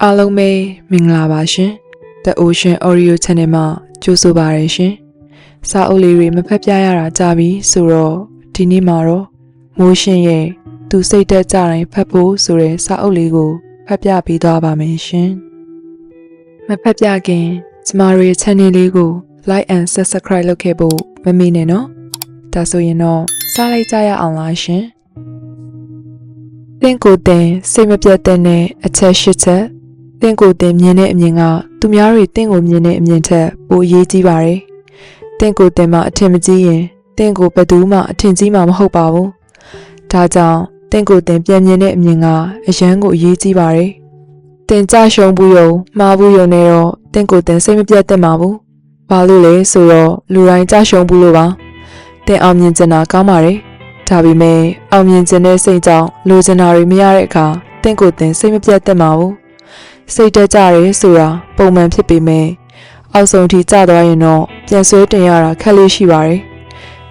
အားလုံးပဲမင်္ဂလာပါရှင် The Ocean Audio Channel မှာကြိုဆိုပါရရှင်စာအုပ်လေးတွေမဖတ်ပြရတာကြာပြီဆိုတော့ဒီနေ့မှာတော့မိုးရှင်ရဲ့သူစိတ်သက်ကြတိုင်းဖတ်ဖို့ဆိုတဲ့စာအုပ်လေးကိုဖတ်ပြပေးသွားပါမယ်ရှင်မဖတ်ပြခင်ကျမတို့ရဲ့ channel လေးကို like and subscribe လုပ်ခဲ့ဖို့မမေ့နဲ့နော်ဒါဆိုရင်တော့စလိုက်ကြရအောင်လားရှင်တင့်ကိုယ်တင်စိတ်မပြတ်တဲ့အချက်၈ချက်တင့်ကိုယ်တင်မြင်တဲ့အမြင်ကသူများတွေတင့်ကိုမြင်တဲ့အမြင်ထက်ပိုအရေးကြီးပါတယ်တင့်ကိုယ်တင်မှအထင်မကြီးရင်တင့်ကိုဘယ်သူမှအထင်ကြီးမှာမဟုတ်ပါဘူးဒါကြောင့်တင့်ကိုယ်တင်ပြန်မြင်တဲ့အမြင်ကအရန်ကိုအရေးကြီးပါတယ်တင်ကြရှုံးဘူးယုံမှားဘူးယုံနဲ့တော့တင့်ကိုယ်တင်စိတ်မပြတ်တတ်မှာဘူးဘာလို့လဲဆိုတော့လူတိုင်းကြရှုံးဘူးလို့ပါတင်အောင်မြင်ချင်တာကောင်းပါတယ်ဒါပေမဲ့အောင်မြင်ခြင်းတဲ့စိတ်ကြောင့်လိုချင်တာတွေမရတဲ့အခါတင့်ကိုယ်တင်စိတ်မပြတ်တတ်မှာဘူးစိတ်တက်ကြရဲဆိုတာပုံမှန်ဖြစ်ပေမဲ့အောက်ဆုံးထိကျသွားရင်တော့ပြန်ဆွဲတင်ရတာခက်လေးရှိပါတယ်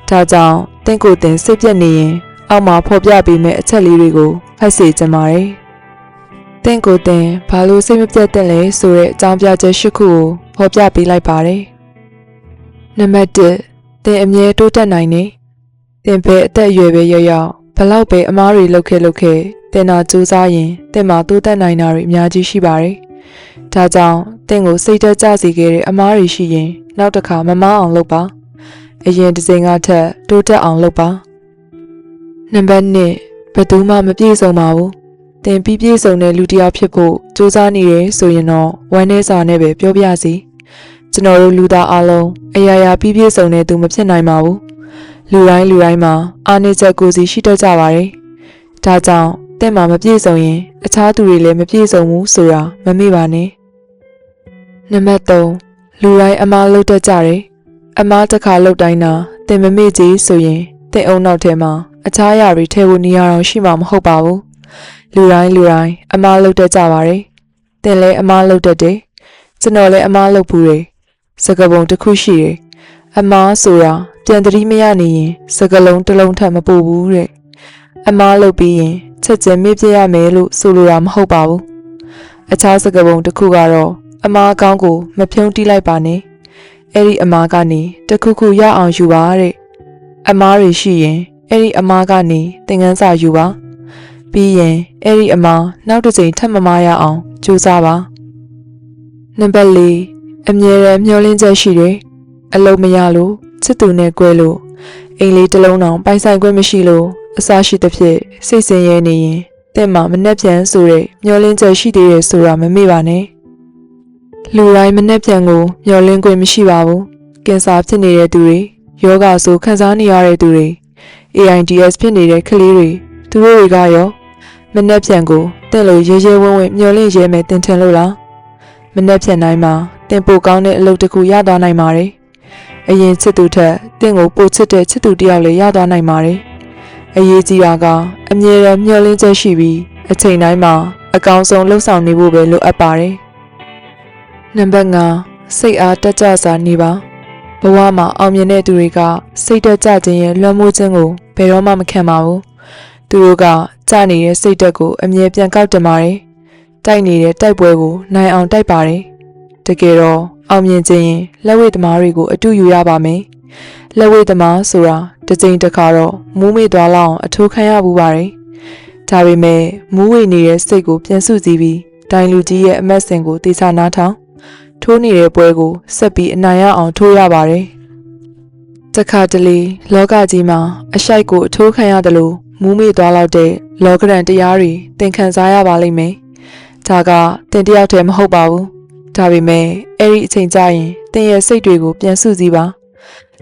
ဒါကြောင့်တင့်ကိုယ်တင်စိတ်ပြတ်နေရင်အောက်မှာဖော်ပြပေးမယ့်အချက်လေးတွေကိုဖတ်စေချင်ပါတယ်တင့်ကိုယ်တင်ဘာလို့စိတ်မပြတ်တဲ့လဲဆိုတဲ့အကြောင်းပြချက်၈ခုကိုဖော်ပြပေးလိုက်ပါတယ်နံပါတ်1တင်အမြဲတိုးတက်နိုင်နေတင်ပဲအသက်အရွယ်ပဲရောက်ဘလောက်ပဲအမားတွေလုပ်ခဲ့တင်နာစူးစမ်းရင်တင်မှာတိုးတက်နိုင်တာတွေအများကြီးရှိပါတယ်။ဒါကြောင့်တင်ကိုစိတ်သက်ကြစေခဲ့တဲ့အမားတွေရှိရင်နောက်တစ်ခါမမအောင်လုပ်ပါ။အရင်တစ်ချိန်ကထက်တိုးတက်အောင်လုပ်ပါ။နံပါတ်2ဘယ်သူမှမပြည့်စုံပါဘူး။တင်ပြည့်စုံတဲ့လူတစ်ယောက်ဖြစ်ဖို့စူးစမ်းနေတယ်ဆိုရင်တော့ဝမ်းနည်းစာနဲ့ပဲပြောပြစီ။ကျွန်တော်တို့လူသားအလုံးအရာရာပြည့်စုံတဲ့သူမဖြစ်နိုင်ပါဘူး။လူတိုင်းမှာအားနည်းချက်ကိုယ်စီရှိတတ်ကြပါတယ်။ဒါကြောင့်တင့်မှာမပြည့်စုံရင်အခြားသူတွေလည်းမပြည့်စုံဘူးဆိုတာမမေ့ပါနဲ့။နံပါတ်3လူတိုင်းအမားလုပ်တတ်ကြတယ်။အမားတစ်ခါလုပ်တိုင်းတာတင်မမေ့ကြီးဆိုရင်တင်အုံနောက်ထဲမှာအခြားအရာတွေထည့်ဖို့နေရာတော့ရှိမှာမဟုတ်ပါဘူး။လူတိုင်းအမားလုပ်တတ်ကြပါတယ်။တင်လည်းအမားလုပ်တတ်တယ်။ကျွန်တော်လည်းအမားလုပ်ဘူးတယ်။စကားပုံတစ်ခုရှိတယ်။အမားဆိုတာပြန်တတိမရနေရင်စကလုံးတစ်လုံးထပ်မပို့ဘူးတဲ့အမားလုပ်ပြီးရင်ချက်ချင်းမေ့ပြရမယ်လို့ဆိုလိုတာမဟုတ်ပါဘူးအခြားစကားပုံတစ်ခုကတော့အမားအကောင်းကိုမဖြုံးတိလိုက်ပါနဲ့အဲ့ဒီအမားကနေတခုခုရအောင်ယူပါတဲ့အမားတွေရှိရင်အဲ့ဒီအမားကနေသင်ခန်းစာယူပါပြီးရင်အဲ့ဒီအမားနောက်တစ်ချိန်ထပ်မမားရအောင်ကြိုးစားပါနံပါတ်4အမြဲတမ်းမျှော်လင့်ချက်ရှိတယ်အလုံးမရလို့ချစ်သူနဲ့꿰လို့အိမ်လေးတစ်လုံးတောင်ပိုင်ဆိုင်ခွင့်မရှိလို့အစားရှိသဖြင့်စိတ်ဆင်းရဲနေရင်တင့်မှာမနှက်ပြန်ဆိုတဲ့မျောလင်းချက်ရှိသေးတယ်ဆိုတာမမေ့ပါနဲ့လူတိုင်းမနှက်ပြန်ကိုမျောလင်းခွင့်မရှိပါဘူးကင်ဆာဖြစ်နေတဲ့သူတွေယောဂဆိုခံစားနေရတဲ့သူတွေ AIDS ဖြစ်နေတဲ့ကလေးတွေသူတို့တွေကရောမနှက်ပြန်ကိုတင့်လိုရဲရဲဝံ့ဝံ့မျောလင်းရဲမယ်တင်ထင်လို့လားမနှက်ပြန်တိုင်းမှာတင်ပိုကောင်းတဲ့အလုပ်တစ်ခုရသွားနိုင်ပါတယ်အရင်ချစ်သူထက်တင့်ကိုပိုချစ်တဲ့ချစ်သူတယောက်လည်းရသွားနိုင်ပါတယ်။အရေးကြီးတာကအမြဲတမ်းမျှော်လင့်ချက်ရှိပြီးအချိန်တိုင်းမှာအကောင်းဆုံးလှုပ်ဆောင်နေဖို့ပဲလိုအပ်ပါတယ်။နံပါတ်5စိတ်အားတက်ကြွစွာနေပါဘဝမှာအောင်မြင်တဲ့သူတွေကစိတ်တက်ကြခြင်းရဲ့လွှမ်းမိုးခြင်းကိုဘယ်တော့မှမခံပါဘူး။သူတို့ကကြနေတဲ့စိတ်တက်ကိုအမြဲပြန်ကောက်တင်ပါတယ်။တိုက်နေတဲ့တိုက်ပွဲကိုနိုင်အောင်တိုက်ပါတယ်။တကယ်တော့အောင်မြင်ခြင်းရင်လက်ဝဲသမားတွေကိုအတူယူရပါမယ်။လက်ဝဲသမားဆိုတာတစ်ချိန်တစ်ခါတော့မူးမေ့သွားလောက်အောင်အထိုးခံရဘူးပါတယ်။ဒါပေမဲ့မူးဝေနေတဲ့စိတ်ကိုပြန်စုစည်းပြီးဒိုင်လူကြီးရဲ့အမတ်စင်ကိုတေချာနားထောင်ထိုးနေတဲ့ပွဲကိုဆက်ပြီးအနိုင်ရအောင်ထိုးရပါတယ်။တခါတလေလောကကြီးမှာအရှိုက်ကိုအထိုးခံရတယ်လို့မူးမေ့သွားလောက်တဲ့လောကရန်တရားတွေသင်ခံစားရပါလိမ့်မယ်။ဒါကတင်တယောက်တည်းမဟုတ်ပါဘူး။ဒါပေမဲ့အဲ့ဒီအချိန်ကျရင်တင်ရဲ့စိတ်တွေကိုပြန်စုစည်းပါ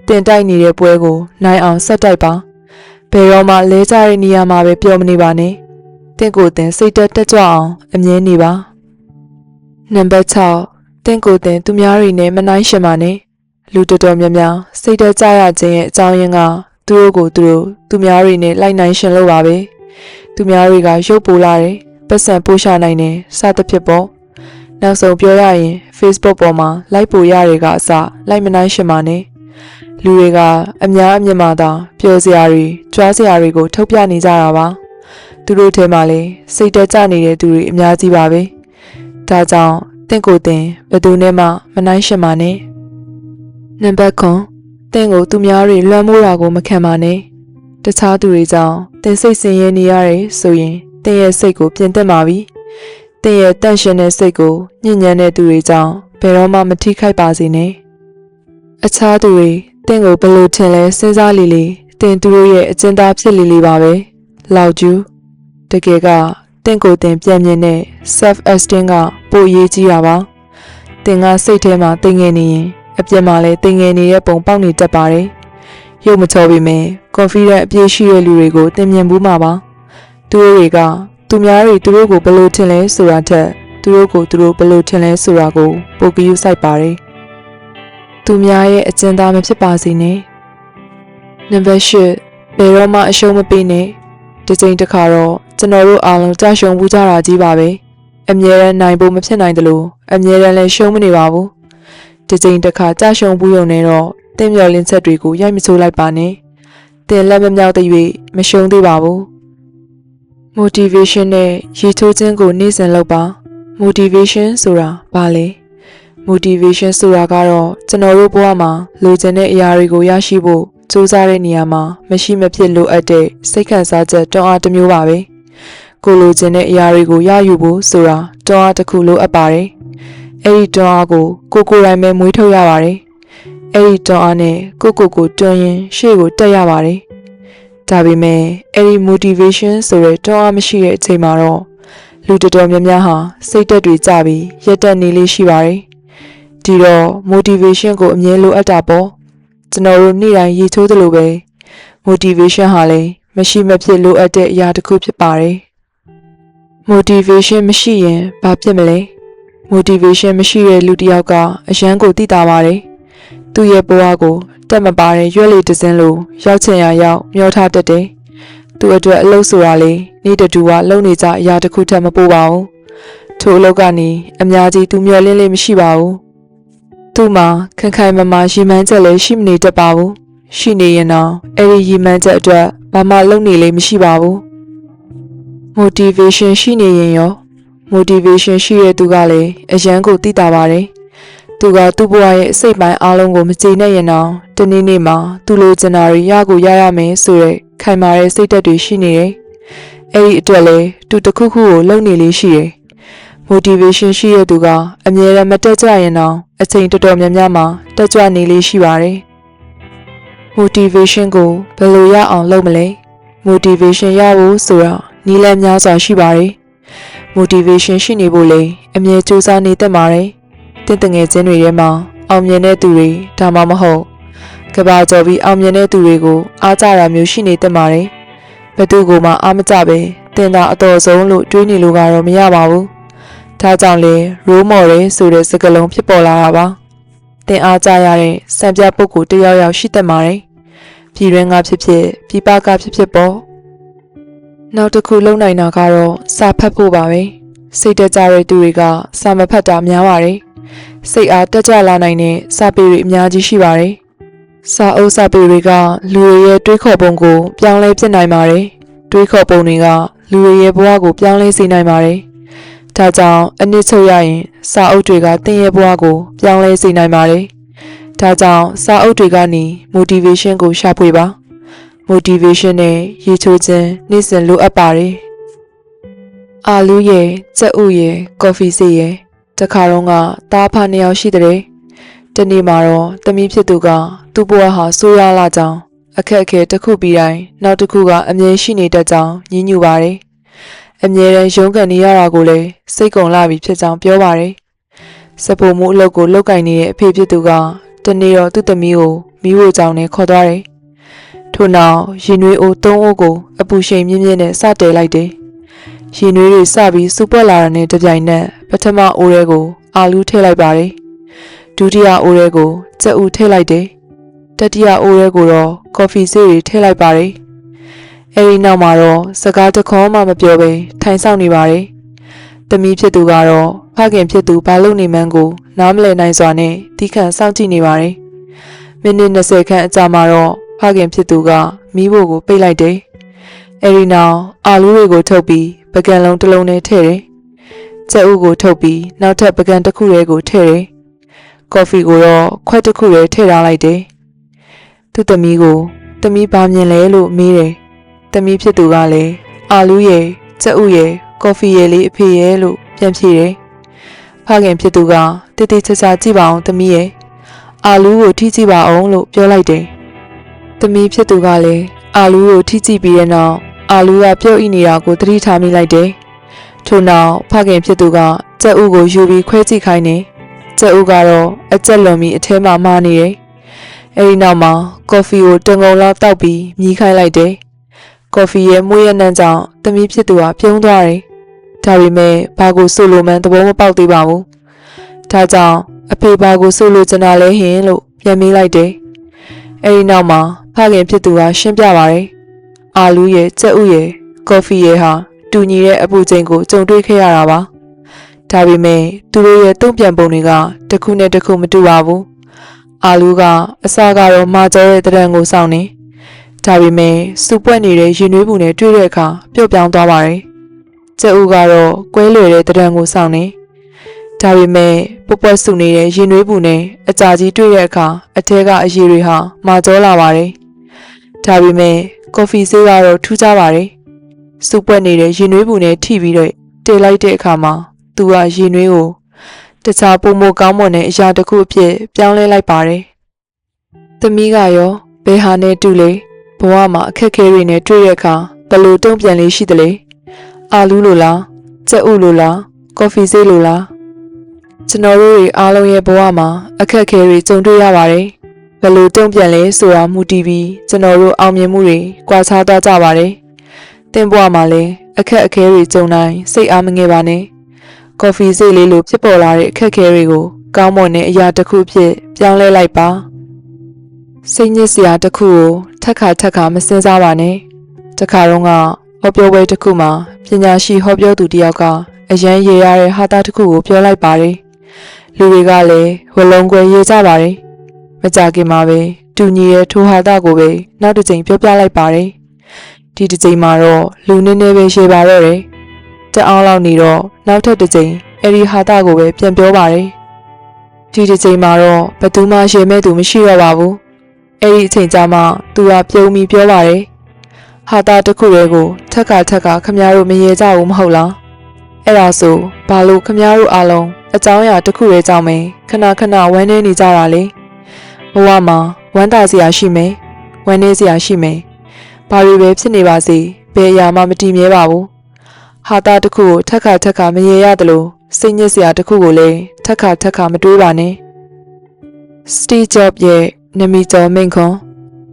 တင်တိုက်နေတဲ့ပွဲကိုနိုင်အောင်ဆက်တိုက်ပါဘယ်တော့မှလဲကြတဲ့နေရာမှာပဲပျော်မနေပါနဲ့တင့်ကိုယ်တင်စိတ်တက်ကြွအောင်အမြဲနေပါနံပါတ်6တင့်ကိုယ်တင်သူများတွေနဲ့မနှိုင်းယှဉ်ပါနဲ့လူတော်တော်များများစိတ်တက်ကြရခြင်းရဲ့အကြောင်းရင်းကသူတို့ကိုသူများတွေနဲ့လိုက်နိုင်ရှင်လို့ပါပဲသူများတွေကရုပ်ပိုလာတယ်ပတ်စံပို့ချနိုင်တယ်စသဖြင့်ပေါ့နောက်ဆုံးပြောရရင် Facebook ပေါ်မှာ like ပို့ရတယ်ကအစ like မနိုင်ရှင်ပါနဲ့လူတွေကအများအမြင်မှသာပျော်စရာတွေကြွားစရာတွေကိုထုတ်ပြနေကြတာပါသူတို့ထဲမှာလည်းစိတ်တက်ကြနေတဲ့သူတွေအများကြီးပါပဲ ဒါကြောင့်တင့်ကိုယ်တင်ဘယ်သူနဲ့မှမနိုင်ရှင်ပါနဲ့နံပါတ်9တင့်ကိုသူများတွေလွှမ်းမိုးတာကိုမခံပါနဲ့တခြားသူတွေကြောင့်တင်စိတ်ဆင်းရဲနေရတယ်ဆိုရင်တင်ရဲ့စိတ်ကိုပြင်သင့်ပါပြီတင်ရဲ့တန့်ရှင်းတဲ့စိတ်ကိုညဉ့်ညမ်းတဲ့သူတွေကြောင့်ဘယ်တော့မှမထိခိုက်ပါစေနဲ့အခြားသူတွေတင့်ကိုဘယ်လိုထင်လဲစဉ်းစားလေလေတင်သူတို့ရဲ့အကျဉ်းသားဖြစ်လေလေပါပဲလောက်ကျူးတကယ်ကတင့်ကိုတင်ပြန်မြင်တဲ့ self esteem ကပိုအရေးကြီးတာပါတင်ကစိတ်ထဲမှာတင်ငယ်နေရင်အပြင်မှာလည်းတင်ငယ်နေတဲ့ပုံပေါက်နေတတ်ပါတယ်ရုပ်မချောပေမဲ့ confident အပြည့်ရှိတဲ့လူတွေကိုတင်မြင်ဘူးမှာပါသူတို့တွေကသူများတွေသူတို့ကိုဘယ်လိုထင်လဲဆိုတာထက်သူတို့ကိုသူတို့ဘယ်လိုထင်လဲဆိုတာကိုပိုပြီးယူဆိုင်ပါတယ်သူများရဲ့အကျဉ်းသားမဖြစ်ပါစေနဲ့နံပါတ်8ဘယ်တော့မှအရှုံးမပေးနဲ့ဒီချိန်တစ်ခါတော့ကျွန်တော်တို့အားလုံးကြာရှုံးမှုကြတာကြီးပါပဲအမြဲတမ်းနိုင်ဖို့မဖြစ်နိုင်တယ်လို့အမြဲတမ်းလည်းရှုံးမနေပါဘူးဒီချိန်တစ်ခါကြာရှုံးမှုရုံနဲ့တော့တင်းမျောလင်းချက်တွေကိုရိုက်မချိုးလိုက်ပါနဲ့တင်လက်မမြောက်တဲ့၍မရှုံးသေးပါဘူး motivation နဲ့ရေချိုးခြင်းကိုနေ့စဉ်လုပ်ပါ motivation ဆိုတာဘာလဲ motivation ဆိုတာကတော့ကျွန်တော်တို့ဘဝမှာလိုချင်တဲ့အရာတွေကိုရရှိဖို့စူးစမ်းတဲ့နေရာမှာမရှိမဖြစ်လိုအပ်တဲ့စိတ်ခံစားချက်တွန်းအားတစ်မျိုးပါပဲကိုလိုချင်တဲ့အရာတွေကိုရယူဖို့ဆိုတာတွန်းအားတစ်ခုလိုအပ်ပါတယ်အဲ့ဒီတွန်းအားကိုကိုယ်တိုင်ပဲမွေးထုတ်ရပါတယ်အဲ့ဒီတွန်းအားနဲ့ကိုတွန်းရင်ရှေ့ကိုတက်ရပါတယ်ဒါပေမဲ့အဲ့ဒီ motivation ဆိုတဲ့တွန်းအားမရှိတဲ့အချိန်မှာတော့လူတော်တော်များများဟာစိတ်တက်တွေကြပြီးရက်တက်နေလေးရှိပါတယ်ဒီတော့ motivation ကိုအမြဲလိုအပ်တာပေါ့ကျွန်တော်တို့နေ့တိုင်းရေချိုးသလိုပဲ motivation ဟာလည်းမရှိမဖြစ်လိုအပ်တဲ့အရာတစ်ခုဖြစ်ပါတယ် motivation မရှိရင်ဘာဖြစ်မလဲ motivation မရှိတဲ့လူတစ်ယောက်ကအရန်ကိုသိတာပါတယ်သူ့ရဲ့ဘဝကိုတက်မပါတဲ့ရွက်လေးတစ်စင်းလိုရောက်ချင်ရရောက်မျောထားတတ်တယ်သူ့အတွက်အလုပ်ဆိုတာလေနေ့တတူကလုံနေကြအရာတစ်ခုထက်မပိုပါဘူးထိုအလုပ်ကနေအများကြီးသူမျှော်လင့်လေးမရှိပါဘူးသူ့မှာခိုင်မာရည်မှန်းချက်လည်းရှိမနေတတ်ပါဘူးရှိနေရင်တော့အဲ့ဒီရည်မှန်းချက်အတွက်ဘာမှလုပ်နေလေးမရှိပါဘူး motivation ရှိနေရင်ရော motivation ရှိတဲ့သူကလည်းအရန်ကိုသိတာပါတယ်သူကသူ့ဘဝရဲ့အစိတ်ပိုင်းအားလုံးကိုမကျေနပ်ရင်တော့တနေ့နေ့မှာသူ့လိုချင်တာတွေရကိုရရမယ်ဆိုတဲ့ခိုင်မာတဲ့စိတ်ဓာတ်တွေရှိနေတယ်အဲ့ဒီအတွက်လည်းသူတစ်ခုခုကိုလုပ်နေလေးရှိတယ် motivation ရှိတဲ့သူကအမြဲတမ်းမတက်ကြရင်တော့အချိန်တော်တော်များများမှာတက်ကြွနေလေးရှိပါတယ် motivation ကိုဘယ်လိုရအောင်လုပ်မလဲ motivation ရဖို့ဆိုတာနည်းလမ်းများစွာရှိပါတယ် motivation ရှိနေဖို့လေအမြဲကြိုးစားနေတတ်ပါတယ်တင့်ငယ်ချင်းတွေထဲမှာအောင်မြင်တဲ့သူတွေဒါမှမဟုတ်ကဘာကျော်ပြီးအောင်မြင်တဲ့သူတွေကိုအားကြတာမျိုးရှိနေတတ်ပါတယ်ဘယ်သူကိုမှအားမကြပဲတင်တာအတော်ဆုံးလို့တွေးနေလို့ကတော့မရပါဘူးဒါကြောင့်လေ role model ဆိုတဲ့စကားလုံးဖြစ်ပေါ်လာတာပါတင်အားကြရတဲ့စံပြပုဂ္ဂိုလ်တစ်ယောက်ယောက်ရှိတတ်ပါတယ်ပြည်တွင်းကဖြစ်ဖြစ်ပြည်ပကဖြစ်ဖြစ်ပေါ့နောက်တစ်ခုလုံနိုင်တာကတော့စာဖတ်ဖို့ပါပဲစိတ်တက်ကြတဲ့သူတွေကစာမဖတ်တာများပါတယ်စိတ်အားတက်ကြလာနိုင်တဲ့စာပေတွေအများကြီးရှိပါတယ်စာအုပ်စာပေတွေကလူတွေရဲ့တွေးခေါ်ပုံကိုပြောင်းလဲပြနိုင်ပါတယ်တွေးခေါ်ပုံတွေကလူတွေရဲ့ဘဝကိုပြောင်းလဲစေနိုင်ပါတယ်ဒါကြောင့်အနည်းချုပ်ရရင်စာအုပ်တွေကသင်ရဲ့ဘဝကိုပြောင်းလဲစေနိုင်ပါတယ်ဒါကြောင့်စာအုပ်တွေကနေ motivation ကိုရှာဖွေပါ motivation နဲ့ရေချိုးခြင်းနေ့စဉ်လိုအပ်ပါတယ်အာလူးရဲ့ကြက်ဥရဲ့ကော်ဖီဆေးရဲ့တခါတော့ကသားဖားနှစ်ယောက်ရှိတဲ့တနေ့မှာတော့သမီးဖြစ်သူကသူ့ဘဝဟာဆိုးရွားလာကြောင်းအခက်အခဲတစ်ခုပြီးတိုင်းနောက်တစ်ခုကအမြဲရှိနေတတ်ကြောင်းညှဉ်းညူပါတယ်အမြဲတမ်းရုန်းကန်နေရတာကိုလည်းစိတ်ကုန်လာပြီးဖြစ်ကြောင်းပြောပါတယ်စပိုမှုအလုပ်ကိုလုပ်ကင်နေတဲ့အဖေဖြစ်သူကတနေ့တော့သူ့သမီးကိုမိဖို့ကြောင်းနဲ့ခေါ်သွားတယ်ထို့နောက်ရင်နွေးအိုး၃အိုးကိုအပူရှိန်မြင့်မြင့်နဲ့စတဲလိုက်တယ်ရင်နွေးတွေစပြီးစူပွက်လာတဲ့နဲ့တပြိုင်နက်ပထမအိုးထဲကိုအာလူးထည့်လိုက်ပါတယ်ဒုတိယအိုးထဲကိုကြက်ဥထည့်လိုက်တယ်တတိယအိုးထဲကိုတော့ကော်ဖီဆေးတွေထည့်လိုက်ပါတယ်အဲဒီနောက်မှာတော့စကားတခေါမှမပြောဘဲထိုင်ဆောင်နေပါတယ်သမီးဖြစ်သူကတော့ဖခင်ဖြစ်သူဘာလို့နေမှန်းကိုနားမလည်နိုင်စွာနဲ့တီးခန့်စောင့်ကြည့်နေပါတယ်မိနစ်20ခန့်အကြာမှာတော့ဖခင်ဖြစ်သူကမီးဖို့ကိုပိတ်လိုက်တယ်အဲဒီနောက်အာလူးတွေကိုထုတ်ပြီးပကံလုံးတစ်လုံးနဲ့ထည့်တယ် ကြက်ဥကိုထုတ်ပြီးနောက်ထပ်ပကံတစ်ခုရဲကိုထည့်တယ်။ကော်ဖီကိုတော့ခွက်တစ်ခုရဲထည့်ထားလိုက်တယ်။သူ့သမီးကိုသမီးဘာမြင်လဲလို့မေးတယ်။သမီးဖြစ်သူကလည်းအာလူးရဲ့ကြက်ဥရဲ့ကော်ဖီရဲ့လေးအဖေရဲ့လို့ပြန်ဖြေတယ်။ဖခင်ဖြစ်သူကတိတိကျကျကြည့်ပါအောင်သမီးရဲ့အာလူးကိုထိကြည့်ပါအောင်လို့ပြောလိုက်တယ်။သမီးဖြစ်သူကလည်းအာလူးကိုထိကြည့်ပြီးတဲ့နောက်အာလူးကပြုတ်ဣနေတာကိုသတိထားမိလိုက်တယ်။ထို့နောက်ဖခင်ဖြစ်သူကကြက်ဥကိုယူပြီးခွဲကြည့်ခိုင်းတယ်။ကြက်ဥကတော့အကျက်လွန်ပြီးအထဲမှာမာနေတယ်။အဲဒီနောက်မှာကော်ဖီကိုတငုံလောက်တောက်ပြီးမြည်ခိုင်းလိုက်တယ်။ကော်ဖီရဲ့မွေးရနှံကြောင့်သမီးဖြစ်သူကပြုံးသွားတယ်။ဒါပေမဲ့ဘာကိုဆိုလိုမှန်းသဘောမပေါက်သေးပါဘူး။ဒါကြောင့်အဖေဘာကိုဆိုလိုချင်တာလဲဟင်လို့ပြန်မေးလိုက်တယ်။အဲဒီနောက်မှာဖခင်ဖြစ်သူကရှင်းပြပါတယ်။အာလူးရဲ့ကြက်ဥရဲ့ကော်ဖီရဲ့ဟာတူညီတဲ့အပူချိန်ကိုကြုံတွေ့ခဲ့ရတာပါ။ဒါပေမဲ့သူတို့ရဲ့တုံ့ပြန်ပုံတွေကတစ်ခုနဲ့တစ်ခုမတူပါဘူး။အာလူးကအစားကတော့မာကျော်ရဲ့တရံကိုစောင့်နေ။ဒါပေမဲ့စူပွက်နေတဲ့ရင်နွေးပူနဲ့တွေ့တဲ့အခါပျော့ပြောင်းသွားပါတယ်။ကြက်ဥကတော့ကွဲလွယ်တဲ့တရံကိုစောင့်နေ။ဒါပေမဲ့ပွက်ပွက်ဆူနေတဲ့ရင်နွေးပူနဲ့အကြာကြီးတွေ့တဲ့အခါအထဲကအရည်တွေဟာမာကျော်လာပါတယ်။ဒါပေမဲ့ကော်ဖီဆေးကတော့ထူးခြားပါတယ်။စူပွက်နေတဲ့ရင်နွေးပူနဲ့ထိပြီးတော့တေလိုက်တဲ့အခါမှာသူကရင်နွေးကိုတခြားပုံမကောင်းမွန်တဲ့အရာတစ်ခုအဖြစ်ပြောင်းလဲလိုက်ပါတယ်။သမီးကရောဘယ်ဟာနဲ့တူလဲဘဝမှာအခက်အခဲတွေနဲ့တွေ့တဲ့အခါဘယ်လိုတုံ့ပြန်လေးရှိသလဲ။အာလူးလိုလားကြက်ဥလိုလားကော်ဖီဆေးလိုလားကျွန်တော်တို့တွေအားလုံးရဲ့ဘဝမှာအခက်အခဲတွေကြုံတွေ့ရပါတယ်။ဘယ်လိုတုံ့ပြန်လဲဆိုတာမူတည်ပြီးကျွန်တော်တို့အောင်မြင်မှုတွေကွာခြားသွားကြပါတယ်။သင်ဘဝမှာလည်းအခက်အခဲတွေကြုံတိုင်းစိတ်အားမငယ်ပါနဲ့။ကော်ဖီဆေးလေးလိုဖြစ်ပေါ်လာတဲ့အခက်အခဲတွေကိုကောင်းမွန်တဲ့အရာတစ်ခုဖြစ်ပြောင်းလဲလိုက်ပါ။စိတ်ညစ်စရာတစ်ခုကိုထပ်ခါမစင်စားပါနဲ့။တခါတော့ကဟောပြောပွဲတစ်ခုမှာပညာရှိဟောပြောသူတစ်ယောက်ကအရန်ရေရတဲ့ဟာတာတစ်ခုကိုပြောလိုက်ပါတယ်။လူတွေကလည်းဝလုံးကွယ်ရေကြပါတယ်။မကြခင်မှာပဲတူညီရဲ့ထိုဟာတာကိုပဲနောက်တစ်ချိန်ပြောပြလိုက်ပါတယ်။ဒီတစ်ချိန်မှာတော့လူနည်းနည်းပဲရှေ့ပါတော့တယ်။တအောင်လောက်နေတော့နောက်ထပ်တစ်ချိန်အဲဒီဟာတာကိုပဲပြန်ပြောပါတယ်။ဒီတစ်ချိန်မှာတော့ဘသူမှရှေ့မဲ့သူမရှိတော့ပါဘူး။အဲဒီအချိန်ကျမှသူကပြုံးပြီးပြောပါတယ်။ဟာတာတစ်ခုတည်းကိုထက်ခါခမများတို့မရေကြဘူးမဟုတ်လား။အဲ့ဒါဆိုဘာလို့ခမများတို့အားလုံးအကြောင်းအရာတစ်ခုတည်းကြောင့်ပဲခဏဝမ်းနေနေကြတာလေ။ဘဝမှာဝမ်းသာစရာရှိမယ်။ဝမ်းနေစရာရှိမယ်။ဘာတွေပဲဖြစ်နေပါစေဘယ်အရာမှမတည်မြဲပါဘူး။ဟာတာတစ်ခုကိုထက်ခါမရေရတယ်လို့စိတ်ညစ်စရာတစ်ခုကိုလည်းထက်ခါမတွေးပါနဲ့။ Steve Jobs ရဲ့နမီကျော်မိန့်ခွန်း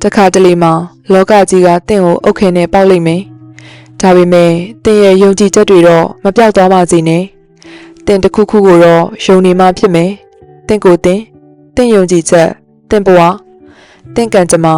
တခါတလေမှာလောကကြီးကတင့်ကိုအုတ်ခဲနဲ့ပေါက်လိမ့်မယ်။ဒါပေမဲ့တင့်ရဲ့ယုံကြည်ချက်တွေတော့မပြောက်သွားပါစေနဲ့။တင့်တစ်ခုခုကိုတော့ယုံနေမှဖြစ်မယ်။တင့်ကိုတင့်ယုံကြည်ချက်တင့်ဘဝတင့်ကံကြမ္မာ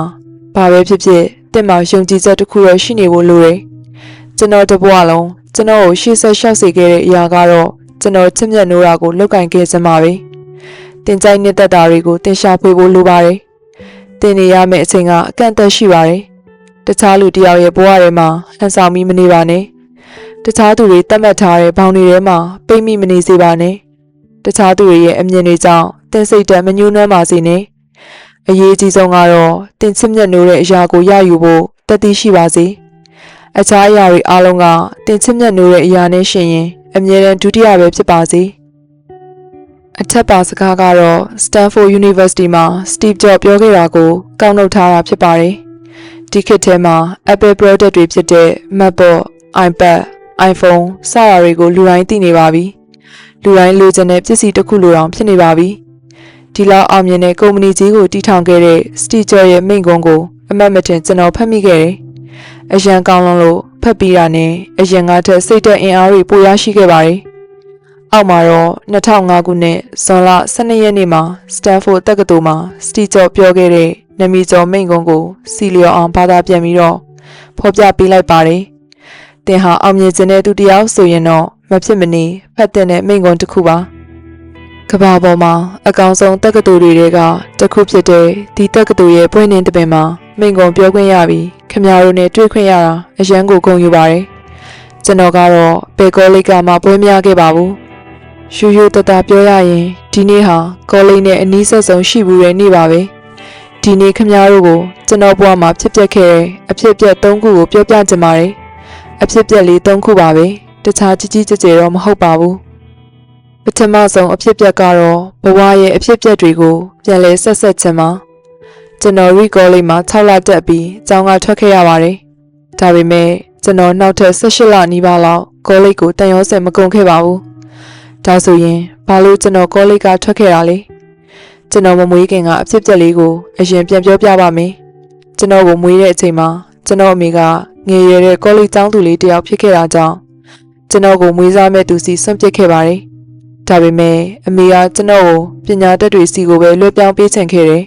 ဘာပဲဖြစ်ဖြစ်တင့်မှာယုံကြည်ချက်တစ်ခုတော့ရှိနေဖို့လိုတယ်။ကျွန်တော်တဘဝလုံးကျွန်တော်ကိုရှေ့ဆက်လျှောက်စေခဲ့တဲ့အရာကတော့ကျွန်တော်ချစ်မြတ်နိုးတာကိုလောက်ကင်ခဲ့စမှာပဲ။တင်ကြိုက်နေတဲ့တာတွေကိုတင်ရှာဖွေဖို့လိုပါတယ်။တင်နေရမယ့်အချိန်ကအကန့်အသတ်ရှိပါတယ်။တခြားလူတစ်ယောက်ရဲ့ဘဝထဲမှာဟန်ဆောင်ပြီးမနေပါနဲ့။တခြားသူတွေတတ်မှတ်ထားတဲ့ဘောင်တွေထဲမှာပိတ်မိမနေစေပါနဲ့။တခြားသူတွေရဲ့အမြင်တွေကြောင့်တင်စိတ်ဓာတ်မညှိုးနွမ်းပါစေနဲ့။အရေးကြီးဆုံးကတော့တင်ချစ်မြတ်နိုးတဲ့အရာကိုရယူဖို့တတိရှိပါစေ။အခြားအရာတွေအားလုံးကတင်ချစ်မြတ်နိုးတဲ့အရာနဲ့ရှင်ရင်အမြဲတမ်းဒုတိယပဲဖြစ်ပါစေ။အထက်ပါစကားကတော့ Stanford University မှာ Steve Jobs ပြောခဲ့တာကိုကောက်နှုတ်ထားတာဖြစ်ပါတယ်။ဒီခေတ်ထဲမှာ Apple product တွေဖြစ်တဲ့ MacBook, iPad, iPhone စတာတွေကိုလူတိုင်းသိနေပါပြီ။လူတိုင်းလိုချင်တဲ့ပစ္စည်းတစ်ခုလိုတောင်ဖြစ်နေပါပြီ။ဒီလောက်အောင်မြင်တဲ့ကုမ္ပဏီကြီးကိုတည်ထောင်ခဲ့တဲ့ Steve Jobs ရဲ့မိန့်ခွန်းကိုအမှတ်မထင်ကျွန်တော်ဖတ်မိခဲ့တယ်။အရန်ကောင်းလို့ဖတ်ပြီးတာနဲ့အရင်ကထက်စိတ်သက်အင်အားတွေပိုရရှိခဲ့ပါတယ်။အောက်မှာတော့2005ခုနှစ်ဇွန်လ12ရက်နေ့မှာ Stanford တက္ကသိုလ်မှာ Steve Jobs ပြောခဲ့တဲ့နမီကျော်မိန့်ခွန်းကိုစီလျော်အောင်ဘာသာပြန်ပြီးတော့ဖော်ပြပေးလိုက်ပါတယ်။သင်ဟာအောင်မြင်ခြင်းတဲ့သူတစ်ယောက်ဆိုရင်တော့မဖြစ်မနေဖတ်တဲ့မိန့်ခွန်းတစ်ခုပါ။ကမ္ဘာပေါ်မှာအကောင်ဆုံးတက္ကသိုလ်တွေကတစ်ခုဖြစ်တဲ့ဒီတက္ကသိုလ်ရဲ့ပွင့်နှင်းတပင်မှာမိန့်ခွန်းပြောခွင့်ရပြီးခင်ဗျားတို့နဲ့တွေ့ခွင့်ရတာအရန်ကိုဂုဏ်ယူပါတယ်။ကျွန်တော်ကတော့ဘယ်ကောလိပ်ကမှပွဲမရခဲ့ပါဘူး ရှူတတပြောရရင်ဒီနေ့ဟာကောလိပ်နဲ့အနီးဆက်ဆုံးရှိဘူးတဲ့နေ့ပါပဲဒီနေ့ခမများတို့ကိုကျွန်တော်ဘဝမှာဖြစ်ပျက်ခဲ့တဲ့အဖြစ်အပျက်၃ခုကိုပြောပြချင်ပါတယ်အဖြစ်အပျက်လေး၃ခုပါပဲတခြားကြီးကြီးကျယ်ကျယ်တော့မဟုတ်ပါဘူးပထမဆုံးအဖြစ်အပျက်ကတော့ဘဝရဲ့အဖြစ်အပျက်တွေကိုပြန်လဲဆက်ချင်ပါကျွန်တော်ရီကောလိပ်မှာ6လတက်ပြီးကျောင်းကထွက်ခဲ့ရပါတယ်ဒါပေမဲ့ကျွန်တော်နောက်ထပ်18လနီးပါးလောက်ကောလိပ်ကိုတန်ရောစင်မကုန်ခဲ့ပါဘူးဒါဆိုရင်ဘာလို့ကျွန်တော်ကောလိပ်ကထွက်ခဲ့တာလဲကျွန်တော်မမွေးခင်ကအဖြစ်အပျက်လေးကိုအရင်ပြန်ပြောပြပါမယ်ကျွန်တော်ကိုမွေးတဲ့အချိန်မှာကျွန်တော်အမေကငယ်ရွယ်တဲ့ကောလိပ်ကျောင်းသူလေးတစ်ယောက်ဖြစ်ခဲ့တာကြောင့်ကျွန်တော်ကိုမွေးစားမဲ့သူစီဆွန့်ပစ်ခဲ့ပါတယ်ဒါပေမဲ့အမေကကျွန်တော်ကိုပညာတတ်တွေစီကိုပဲလွှဲပြောင်းပေးချင်ခဲ့တယ်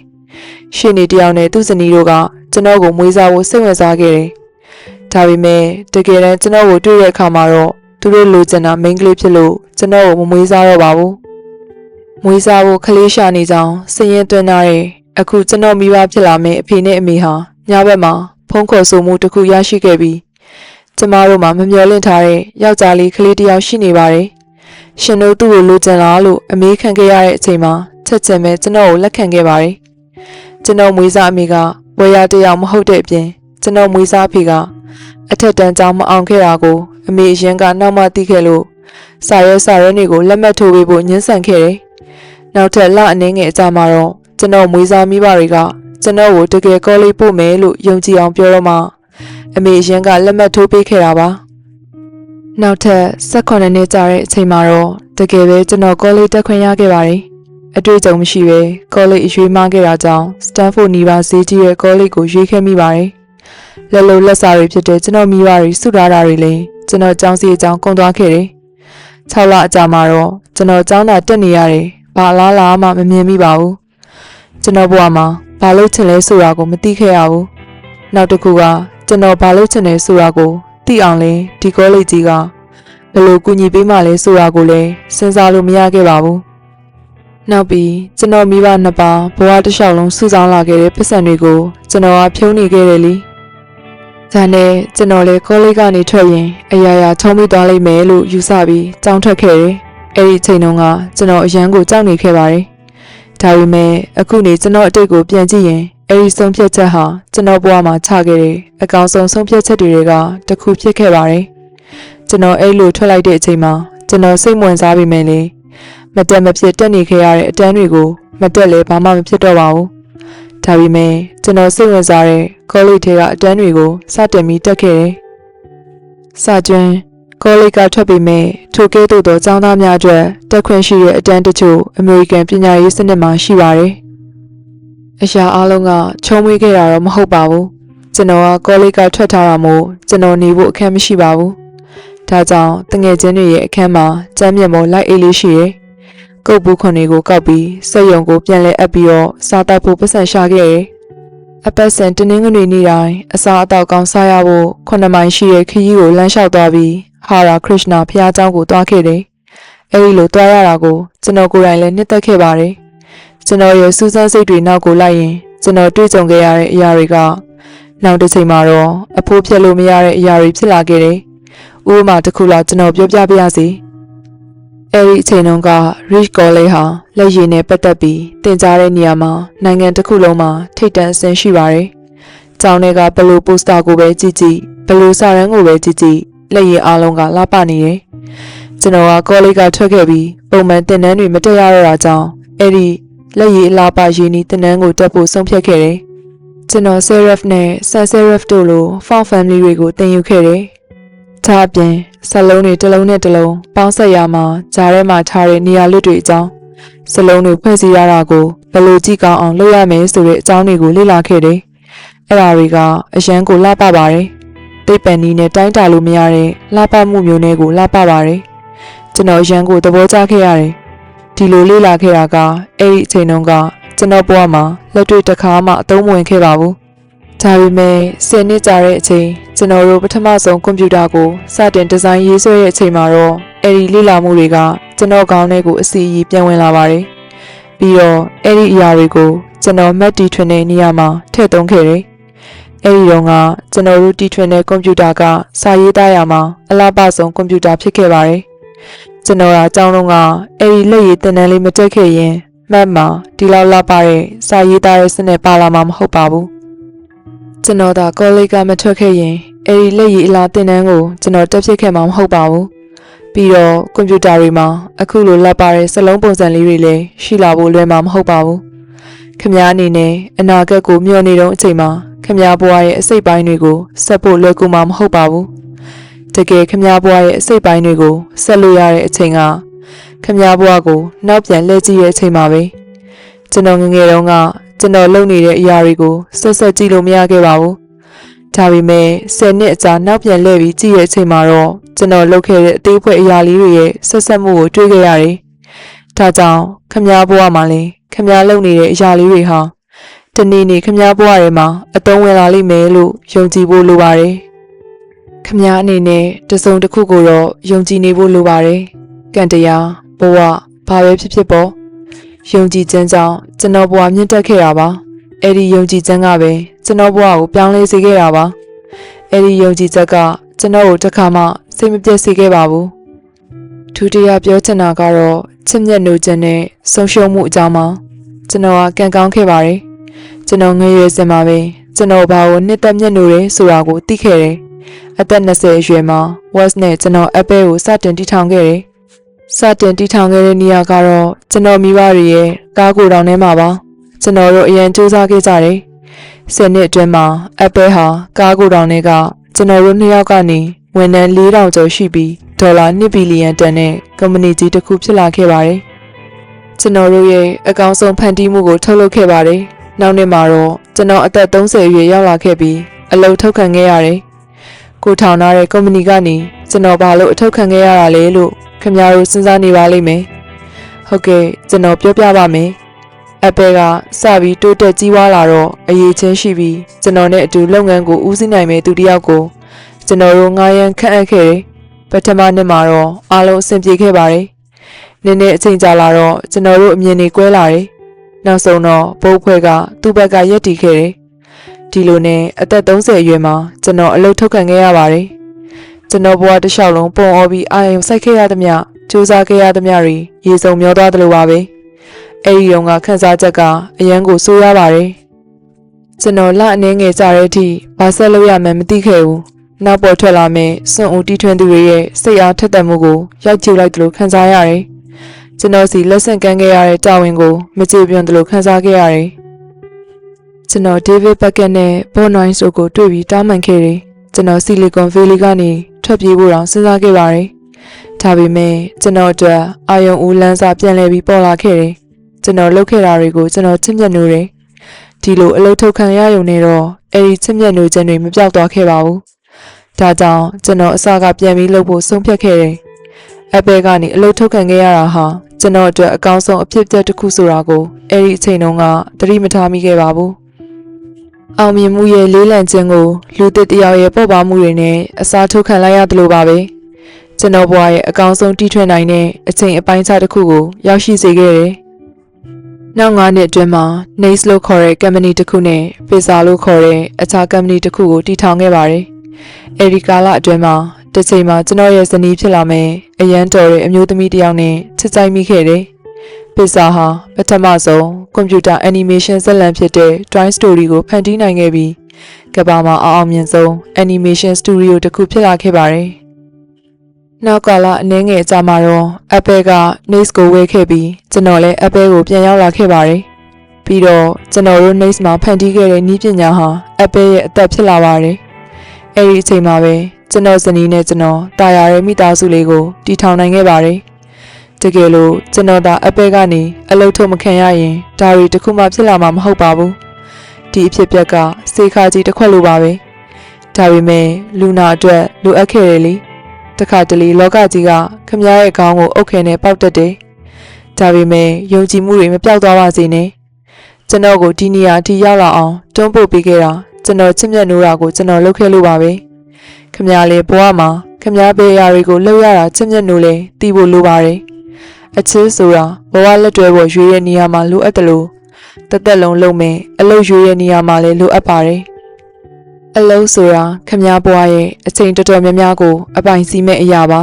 ရှင်းနေတယောက်နဲ့သူ့ဇနီးတို့ကကျွန်တော်ကိုမွေးစားဖို့စိတ်ဝင်စားခဲ့တယ်ဒါပေမဲ့တကယ်တမ်းကျွန်တော်ကိုတွေ့တဲ့အခါမှာတော့သူတို့လိုချင်တာမိန်းကလေးဖြစ်လို့ကျွန်တော်ကိုမမွေးစားတော့ပါဘူးမွေးစားဖို့ခလေးရှာနေကြောင်းစည်ရင်တွင်လာတဲ့အခုကျွန်တော်မိဘဖြစ်လာမယ့်အဖေနဲ့အမေဟာညဘက်မှာဖုန်းခေါ်ဆိုမှုတစ်ခုရရှိခဲ့ပြီးကျမတို့မှမမျှော်လင့်ထားတဲ့ယောက်ျားလေးကလေးတစ်ယောက်ရှိနေပါတယ်ရှင်တို့သူ့ကိုလိုချင်လားလို့အမေးခံခဲ့ရတဲ့အချိန်မှာချက်ချင်းပဲကျွန်တော်ကိုလက်ခံခဲ့ပါတယ်ကျွန်တော်မွေးစားအမေကဝယ်ရတစ်ယောက်မဟုတ်တဲ့အပြင်ကျွန်တော်မွေးစားအဖေကအထက်တန်းကျောင်းမအောင်ခဲ့တာကိုအမေအရင်ကနောက်မှသိခဲ့လို့စာရဲတွေကိုလက်မှတ်ထိုးပေးဖို့ညှင်းဆန်ခဲ့တယ်။နောက်ထပ်လအနည်းငယ်အကြာမှာတော့ကျွန်တော်မွေးစားမိဘတွေကကျွန်တော်ကိုတကယ်ကောလိပ်ပို့မယ်လို့ယုံကြည်အောင်ပြောတော့မှအမေအရင်ကလက်မှတ်ထိုးပေးခဲ့တာပါ။နောက်ထပ်18နှစ်ကြာတဲ့အချိန်မှာတော့တကယ်ပဲကျွန်တော်ကောလိပ်တက်ခွင့်ရခဲ့ပါတယ်။အတွေ့အကြုံမရှိပဲကောလိပ်အရွေးမခဲ့တာကြောင့်စတန်ဖို့နီးပါးဈေးကြီးရဲ့ကောလိပ်ကိုရွေးခဲ့မိပါတယ်။လက်လုံးလက်စာတွေဖြစ်တဲ့ကျွန်တော်မိဘတွေစုထားတာတွေလည်းကျွန်တော်ကျောင်းစီအကြောင်းကုန်သွားခဲ့တယ်။6လအကြာမှာတော့ကျွန်တော်ကျောင်းသာတက်နေရတယ်။ဘာလားလားမှမမြင်မိပါဘူး။ကျွန်တော်ဘဝမှာဘာလို့ချင်လဲဆိုတာကိုမသိခဲ့ရဘူး။နောက်တစ်ခုကကျွန်တော်ဘာလို့ချင်လဲဆိုတာကိုသိအောင်လဲဒီကောလိပ်ကြီးကဘယ်လိုကူညီပေးမှလဲဆိုတာကိုလည်းစဉ်းစားလို့မရခဲ့ပါဘူး။နောက်ပြီးကျွန်တော်မိဘနှစ်ပါးဘဝတစ်လျှောက်လုံးစုဆောင်းလာခဲ့တဲ့ပတ်စံတွေကိုကျွန်တော်ကဖြုံးနေခဲ့တယ်လေ။ဒါနဲ့ကျွန်တော်လည်းကောလိပ်ကနေထွက်ရင်အရာရာထုံးမိသွားလိမ့်မယ်လို့ယူဆပြီးကြောင်းထွက်ခဲ့တယ်။အဲ့ဒီအချိန်တုန်းကကျွန်တော်အရန်ကိုကြောက်နေခဲ့ပါတယ်။ဒါပေမဲ့အခုနေကျွန်တော်အတိတ်ကိုပြန်ကြည့်ရင်အဲ့ဒီဆုံးဖြတ်ချက်ဟာကျွန်တော်ဘဝမှာချခဲ့တဲ့အကောင်းဆုံးဆုံးဖြတ်ချက်တွေကတစ်ခုဖြစ်ခဲ့ပါတယ်။ကျွန်တော်အဲ့လိုထွက်လိုက်တဲ့အချိန်မှာကျွန်တော်စိတ်ဝင်စားပေမဲ့လေမတက်မဖြစ်တက်နေခဲ့ရတဲ့အတန်းတွေကိုမတက်လဲဘာမှမဖြစ်တော့ပါဘူး။ဒါပေမဲ့ကျွန်တော်စိတ်ဝင်စားတဲ့ကောလိပ်ထဲကအတန်းတွေကိုစတင်ပြီးတက်ခဲ့တယ်။စာကျွန်းကောလိပ်ကထွက်ပြီးမဲ့ထိုကဲ့သို့သောကျောင်းသားများအတွက်တက်ခွင့်ရှိတဲ့အတန်းတချို့အမေရိကန်ပညာရေးစနစ်မှာရှိပါတယ်။အရာအလုံးကချုံးမွေးခဲ့တာတော့မဟုတ်ပါဘူး။ကျွန်တော်ကကောလိပ်ကထွက်ထားတာမို့ကျွန်တော်နေဖို့အခက်မရှိပါဘူး။ဒါကြောင့်တငယ်ချင်းတွေရဲ့အခန်းမှာကျမ်းမြတ်မော်လိုက်အေးလေးရှိတယ်။ကုတ်ဘူးခွန်တွေကိုကောက်ပြီးစက်ရုံကိုပြန်လဲအပ်ပြီးတော့စားတောက်ဖို့ပတ်စံရှာခဲ့တယ်။အပတ်စဉ်တင်းငွေနေ့တိုင်းအစားအသောက်ကောင်းစားရဖို့9မိုင်ရှိတဲ့ခရီးကိုလမ်းလျှောက်သွားပြီးဟာရာခရစ်နာဖျားเจ้าကိုသွားခဲ့တယ်။အဲဒီလိုသွားရတာကိုကျွန်တော်ကိုယ်တိုင်လည်းနှစ်သက်ခဲ့ပါတယ်။ကျွန်တော်ရဲ့စူးစမ်းစိတ်တွေနောက်ကိုလိုက်ရင်ကျွန်တော်တွေ့ကြုံခဲ့ရတဲ့အရာတွေကနောက်တစ်ချိန်မှာတော့အဖိုးဖြတ်လို့မရတဲ့အရာတွေဖြစ်လာခဲ့တယ်။ဥပမာတစ်ခုလောက်ကျွန်တော်ပြောပြပါရစေ။အဲဒီအချိန်တုန်းက Rich College ဟာလက်ရည်နဲ့ပတ်သက်ပြီးတင်ကြားတဲ့နေရာမှာနိုင်ငံတစ်ခုလုံးမှာထိပ်တန်းအဆင့်ရှိပါတယ်။ကျောင်းတွေကဘလူးပိုစတာကိုပဲကြည့်ကြည့်ဘလူးစာရန်ကိုပဲကြည့်ကြည့်လက်ရည်အားလုံးကလှပနေတယ်။ကျွန်တော်ကကောလိပ်ကထွက်ခဲ့ပြီးပုံမှန်သင်တန်းတွေမတက်ရတော့တာကြောင့်အဲ့ဒီလက်ရည်အလှပရင်းနီးသင်တန်းကိုတက်ဖို့ဆုံးဖြတ်ခဲ့တယ်။ကျွန်တော် Seraph နဲ့ San Seraph တို့လို Found Family တွေကိုသင်ယူခဲ့တယ်။ဒါအပြင်စလုံးတွေတစ်လုံးနဲ့တစ်လုံးပေါင်းဆက်ရမှာဂျားထဲမှာထားတဲ့နေရာလွတ်တွေအကြောင်းစလုံးတွေဖွဲ့စည်းရတာကိုဘယ်လိုကြည့်ကောင်းအောင်လုပ်ရမယ်ဆိုတဲ့အကြောင်းတွေကိုလေ့လာခဲ့တယ်။အဲ့ဒါတွေကအရန်ကိုလှပပါတယ်။သိပ္ပံနည်းနဲ့တိုင်းတာလို့မရတဲ့လှပမှုမျိုးတွေကိုလှပပါတယ်။ကျွန်တော်အရန်ကိုသဘောကျခဲ့ရတယ်။ဒီလိုလေ့လာခဲ့တာကအဲ့ဒီအချိန်တုန်းကကျွန်တော်ဘဝမှာလက်တွေ့တစ်ခါမှအသုံးမဝင်ခဲ့ပါဘူး။ဒါပေမဲ့10နှစ်ကြာတဲ့အချိန်ကျွန်တော်တို့ပထမဆုံးကွန်ပျူတာကိုစတင်ဒီဇိုင်းရေးဆွဲတဲ့အချိန်မှာတော့အဲ့ဒီလေ့လာမှုတွေကကျွန်တော်ခေါင်းထဲကိုအစီအီပြန်ဝင်လာပါတယ်။ပြီးတော့အဲ့ဒီအရာတွေကိုကျွန်တော်မက်တီထွင်တဲ့နေရာမှာထည့်သွင်းခဲ့တယ်။အဲ့ဒီတော့ကကျွန်တော်တို့တီထွင်တဲ့ကွန်ပျူတာကစာရေးသားရမှာအလားပါဆုံးကွန်ပျူတာဖြစ်ခဲ့ပါတယ်။ ကျွန်တော်ကကြောင်းလုံးကအဲ့ဒီလက်ရည်တင်တန်းလေးမတက်ခဲ့ရင်မှတ်မှာဒီလောက်လာပါတဲ့စာရေးသားတဲ့စနစ်ပါလာမှာမဟုတ်ပါဘူးကျွန်တော်ဒါကောလိပ်ကမထွက်ခဲ့ရင်အဲ့ဒီလက်ရည်အလားတင်တန်းကိုကျွန်တော်တက်ဖြစ်ခဲ့မှာမဟုတ်ပါဘူးပြီးတော့ကွန်ပျူတာတွေမှာအခုလိုလက်ပါတဲ့စလုံးပုံစံလေးတွေလည်းရှိလာဖို့လွယ်မှာမဟုတ်ပါဘူးခင်ဗျားအနေနဲ့အနာဂတ်ကိုမျှော်နေတော့အချိန်မှာခင်ဗျားဘဝရဲ့အစိတ်ပိုင်းတွေကိုဆက်ဖို့လွယ်ကူမှာမဟုတ်ပါဘူးတကယ်ခင်ဗျားဘဝရဲ့အစိတ်ပိုင်းတွေကိုဆက်လို့ရတဲ့အချိန်ကခင်ဗျားဘဝကိုနောက်ပြန်လှည့်ကြည့်တဲ့အချိန်မှာပဲကျွန်တော်ငယ်ငယ်တုန်းကကျွန်တော်လုပ်နေတဲ့အရာတွေကိုဆက်ကြည့်လို့မရခဲ့ပါဘူးဒါပေမဲ့10နှစ်အကြာနောက်ပြန်လှည့်ပြီးကြည့်တဲ့အချိန်မှာတော့ကျွန်တော်လုပ်ခဲ့တဲ့အသေးဖွဲအရာလေးတွေရဲ့ဆက်မှုကိုတွေ့ခဲ့ရတယ်ဒါကြောင့်ခင်ဗျားဘဝမှာလည်းခင်ဗျားလုပ်နေတဲ့အရာလေးတွေဟာတနေ့နေ့ခင်ဗျားဘဝထဲမှာအသုံးဝင်လာလိမ့်မယ်လို့ယုံကြည်ဖို့လိုပါတယ်ခင်ဗျားအနေနဲ့တစုံတစ်ခုကိုတော့ယုံကြည်နေဖို့လိုပါတယ်ကံတရားဘဝဘာပဲဖြစ်ပေါ့ယုံကြည်ခြင်းကြောင့်ကျွန်တော်ဘဝမြင့်တက်ခဲ့တာပါအဲ့ဒီယုံကြည်ခြင်းကပဲကျွန်တော်ဘဝကိုပြောင်းလဲစေခဲ့တာပါအဲ့ဒီယုံကြည်ချက်ကကျွန်တော်ကိုတစ်ခါမှစိတ်မပြတ်စေခဲ့ပါဘူးဒုတိယပြောချင်တာကတော့ချစ်မြတ်နိုးခြင်းနဲ့ဆုံးရှုံးမှုအကြောင်းပါကျွန်တော်ကကံကောင်းခဲ့ပါတယ်ကျွန်တော်ငယ်ရွယ်စဉ်မှာပဲကျွန်တော်ဘာကိုနှစ်သက်မြတ်နိုးရဲဆိုတာကိုသိခဲ့တယ်အသက်20အရွယ်မှာ West နဲ့ကျွန်တော် Apple ကိုစတင်တည်ထောင်ခဲ့တယ်စတင်တည်ထောင်ခဲ့တဲ့နေရာကတော့ကျွန်တော်မိဘတွေရဲ့ကားကိုယ်တောင်ထဲမှာပါကျွန်တော်တို့အရင်စူးစမ်းခဲ့ကြတယ်10နှစ်အတွင်းမှာ Apple ဟာကားကိုယ်တောင်ထဲကကျွန်တော်တို့2ယောက်ကနေဝန်ထမ်း4000ကျော်ရှိပြီးဒေါ်လာ2ဘီလီယံတန်တဲ့ကုမ္ပဏီကြီးတစ်ခုဖြစ်လာခဲ့ပါတယ်ကျွန်တော်တို့ရဲ့အကောင့်ဆုံးဖန်တီးမှုကိုထုတ်လုပ်ခဲ့ပါတယ်နောက်နှစ်မှာတော့ကျွန်တော်အသက်30အရွယ်ရောက်လာခဲ့ပြီးအလုပ်ထုတ်ခံခဲ့ရတယ်ကိုထောင်ထားတဲ့ကုမ္ပဏီကနေကျွန်တော်ဘာလို့အထုတ်ခံခဲ့ရတာလဲလို့ခင်ဗျားတို့စဉ်းစားနေပါလိမ့်မယ်ဟုတ်ကဲ့ကျွန်တော်ပြောပြပါမယ်Apple ကစပြီးတိုးတက်ကြီးဝါလာတော့အရေးချင်းရှိပြီးကျွန်တော်နဲ့အတူလုပ်ငန်းကိုဦးစီးနိုင်မဲ့သူတစ်ယောက်ကိုကျွန်တော်တို့ငားရန်ခန့်အပ်ခဲ့တယ်ပထမနှစ်မှာတော့အားလုံးအဆင်ပြေခဲ့ပါတယ်နည်းနည်းအချိန်ကြာလာတော့ကျွန်တော်တို့အမြင်တွေကွဲလာတယ်နောက်ဆုံးတော့ဘိုးခွဲကသူ့ဘက်ကရက်တီခဲ့တယ်ဒီလိုနဲ့အသက်30အရွယ်မှာကျွန်တော်အလုပ်ထုတ်ခံခဲ့ရပါတယ်ကျွန်တော်ဘဝတစ်လျှောက်လုံးပုံအော်ပြီးအာရုံစိုက်ခဲ့ရသမျှစူးစမ်းခဲ့ရသမျှတွေရေစုံမျောသွားသလိုပါပဲအဲ့ဒီတော့ကခန်းစားချက်ကအရန်ကိုဆိုးရပါတယ်ကျွန်တော်လအနေငယ်ကြတဲ့အထိဘာဆက်လုပ်ရမှန်းမသိခဲ့ဘူးနောက်ပေါ်ထွက်လာမယ့်စွန့်ဦးတီးထွင်းသူတွေရဲ့စိတ်အားထက်သန်မှုကိုရောက်ကျလိုက်သလိုခံစားရတယ်ကျွန်တော်စီလက်ဆင့်ကမ်းခဲ့ရတဲ့တာဝန်ကိုမကျေပြွန်သလိုခံစားခဲ့ရတယ်ကျွန်တော် David Beckett နဲ့ Bob Noyce တို့ကိုတွေ့ပြီးတောင်းပန်ခဲ့တယ်ကျွန်တော် Silicon Valley ကနေထွက်ပြေးဖို့တောင်စဉ်းစားခဲ့ပါတယ်ဒါပေမဲ့ကျွန်တော်အတွက်အာယုံဦးလန်းစာပြန်လဲပြီးပေါ်လာခဲ့တယ်ကျွန်တော်လုပ်ခဲ့တာတွေကိုကျွန်တော်ချစ်မြတ်နိုးတယ်ဒီလိုအလုပ်ထုတ်ခံရရုံနဲ့တော့အဲဒီချစ်မြတ်နိုးခြင်းတွေမပြောက်သွားခဲ့ပါဘူးဒါကြောင့်ကျွန်တော်အစကပြန်ပြီးလုပ်ဖို့ဆုံးဖြတ်ခဲ့တယ် Apple ကနေအလုပ်ထုတ်ခံခဲ့ရတာဟာကျွန်တော်အတွက်အကောင်းဆုံးအဖြစ်အပျက်တစ်ခုဆိုတာကိုအဲဒီအချိန်တုန်းကသတိမထားမိခဲ့ပါဘူးအောင်မြင်မှုရဲ့လေးလံခြင်းကိုလူသစ်တယောက်ရဲ့ပေါ်ပါမှုတွေနဲ့အစားထိုးခံလိုက်ရတယ်လို့ပါပဲကျွန်တော်ဘဝရဲ့အကောင်းဆုံးတီးထွင်နိုင်တဲ့အချိန်အပိုင်းခြားတစ်ခုကိုရောက်ရှိစေခဲ့တယ်နောက်9နှစ်အတွင်းမှာ Nace လို့ခေါ်တဲ့ company တစ်ခုနဲ့ Pizza လို့ခေါ်တဲ့အခြား company တစ်ခုကိုတည်ထောင်ခဲ့ပါတယ်အဲဒီကာလအတွင်းမှာတစ်ချိန်မှာကျွန်တော်ရဲ့ဇနီးဖြစ်လာမယ်အရန်တော်တဲ့အမျိုးသမီးတစ်ယောက်နဲ့ချစ်ကြိုက်မိခဲ့တယ်Pizza ဟာပထမဆုံးကွန်ပျူတာ animation ဇာတ်လမ်းဖြစ်တဲ့ Toy Story ကိုဖန်တီးနိုင်ခဲ့ပြီးကမ္ဘာမှာအောင်မြင်ဆုံး animation studio တစ်ခုဖြစ်လာခဲ့ပါတယ်နောက်ကာလအနည်းငယ်ကြာမှာတော့ Apple က Nace ကိုဝယ်ခဲ့ပြီးကျွန်တော်လည်း Apple ကိုပြန်ရောက်လာခဲ့ပါတယ်ပြီးတော့ကျွန်တော်တို့ Nace မှာဖန်တီးခဲ့တဲ့နည်းပညာဟာ Apple ရဲ့အသက်ဖြစ်လာပါတယ်အဲဒီအချိန်မှာပဲကျွန်တော်ဇနီးနဲ့ကျွန်တော်တာယာရဲ့မိသားစုလေးကိုတည်ထောင်နိုင်ခဲ့ပါတယ်တကယ်လို့ကျွန်တော်သာ Apple ကနေအလုပ်ထုတ်မခံရရင်ဒါတွေတခုမှဖြစ်လာမှာမဟုတ်ပါဘူးဒီအဖြစ်အပျက်ကစေခါကြီးတစ်ခွက်လိုပါပဲဒါပေမဲ့လူနာအတွက်လိုအပ်ခဲ့တယ်လေတခါတလေလောကကြီးကခမည်းရဲ့ခေါင်းကိုအုပ်ခဲနဲ့ပေါက်တက်တယ်ဒါပေမဲ့ယုံကြည်မှုတွေမပြောက်သွားပါစေနဲ့ကျွန်တော်ကိုဒီနေရာအထိရောက်လာအောင်တွန်းပို့ပေးခဲ့တာကျွန်တော်ချစ်မြတ်နိုးတာကိုကျွန်တော်လုပ်ခဲ့လို့ပါပဲခမည်းလေးဘဝမှာခမည်းဘေးရာတွေကိုလှုပ်ရတာချစ်မြတ်နိုးလဲတီးဖို့လိုပါတယ်အချစ်ဆိုတာဘဝလက်တွဲပေါ်ရွေးတဲ့နေရာမှာလိုအပ်တယ်လို့တသက်လုံးလုံးမယ်အလုပ်ရွေးတဲ့နေရာမှာလည်းလိုအပ်ပါတယ်အလုပ်ဆိုတာခမည်းဘဝရဲ့အချိန်တော်တော်များများကိုအပိုင်စီးမဲ့အရာပါ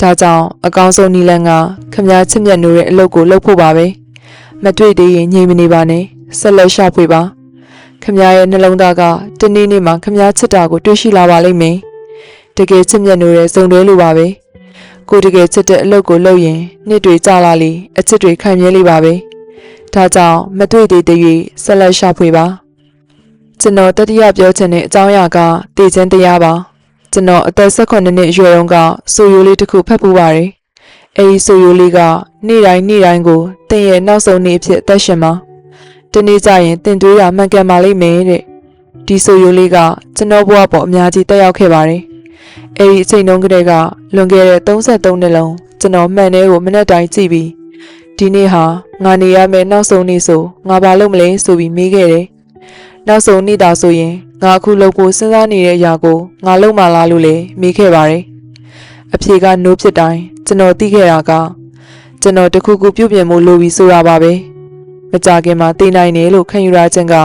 ဒါကြောင့်အကောင်းဆုံးနီလန်ကခမည်းချစ်မြတ်နိုးတဲ့အလုပ်ကိုလုပ်ဖို့ပါပဲမတွေ့သေးရင်ညှိမနေပါနဲ့ဆက်လက်ရှာဖွေပါခမည်းရဲ့နှလုံးသားကတနေ့နေ့မှာခမည်းချစ်တာကိုတွေ့ရှိလာပါလိမ့်မယ်တကယ်ချစ်မြတ်နိုးတဲ့စုံတွဲလိုပါပဲကိုတကယ်ချစ်တဲ့အလုပ်ကိုလုပ်ရင်နှစ်တွေကြာလာလေအချစ်တွေခိုင်မြဲလေပါပဲဒါကြောင့်မတွေ့သေးတဲ့၍ဆက်လက်ရှာဖွေပါကျွန်တော်တတိယပြောချင်တဲ့အကြောင်းအရာကတည်ခြင်းတရားပါကျွန်တော်အသက်18နှစ်အရွယ်တုန်းကဆိုရိုးလေးတစ်ခုဖတ်ပူပါတယ်အဲဒီဆိုရိုးလေးကနေ့တိုင်းကိုတင်ရဲ့နောက်ဆုံးနေ့အဖြစ်အသက်ရှင်မှာတနေ့ကျရင်တင်သွေးရမှန်ကန်ပါလိမ့်မယ်တဲ့ဒီဆိုရိုးလေးကကျွန်တော်ဘဝပေါ်အများကြီးတက်ရောက်ခဲ့ပါတယ်အဲဒီအချိန်တုန်းကတည်းကလွန်ခဲ့တဲ့33နှစ်လုံးကျွန်တော်မှန်တဲ့ကိုမနေ့တိုင်းကြည့်ပြီးဒီနေ့ဟာငါနေရမယ့်နောက်ဆုံးနေ့ဆိုငါဘာလုပ်မလဲဆိုပြီးမေးခဲ့တယ်နောက်ဆုံးနေ့တာဆိုရင်ငါအခုလုပ်ဖို့စဉ်းစားနေတဲ့အရာကိုငါလုပ်မှလားလို့လည်းမေးခဲ့ပါတယ်အဖြေကနိုးဖြစ်တိုင်းကျွန်တော်သိခဲ့တာကကျွန်တော်တခုခုပြုပြင်မှုလိုပြီးဆိုတာပါပဲမကြခင်မှာသိနိုင်တယ်လို့ခံယူရခြင်းက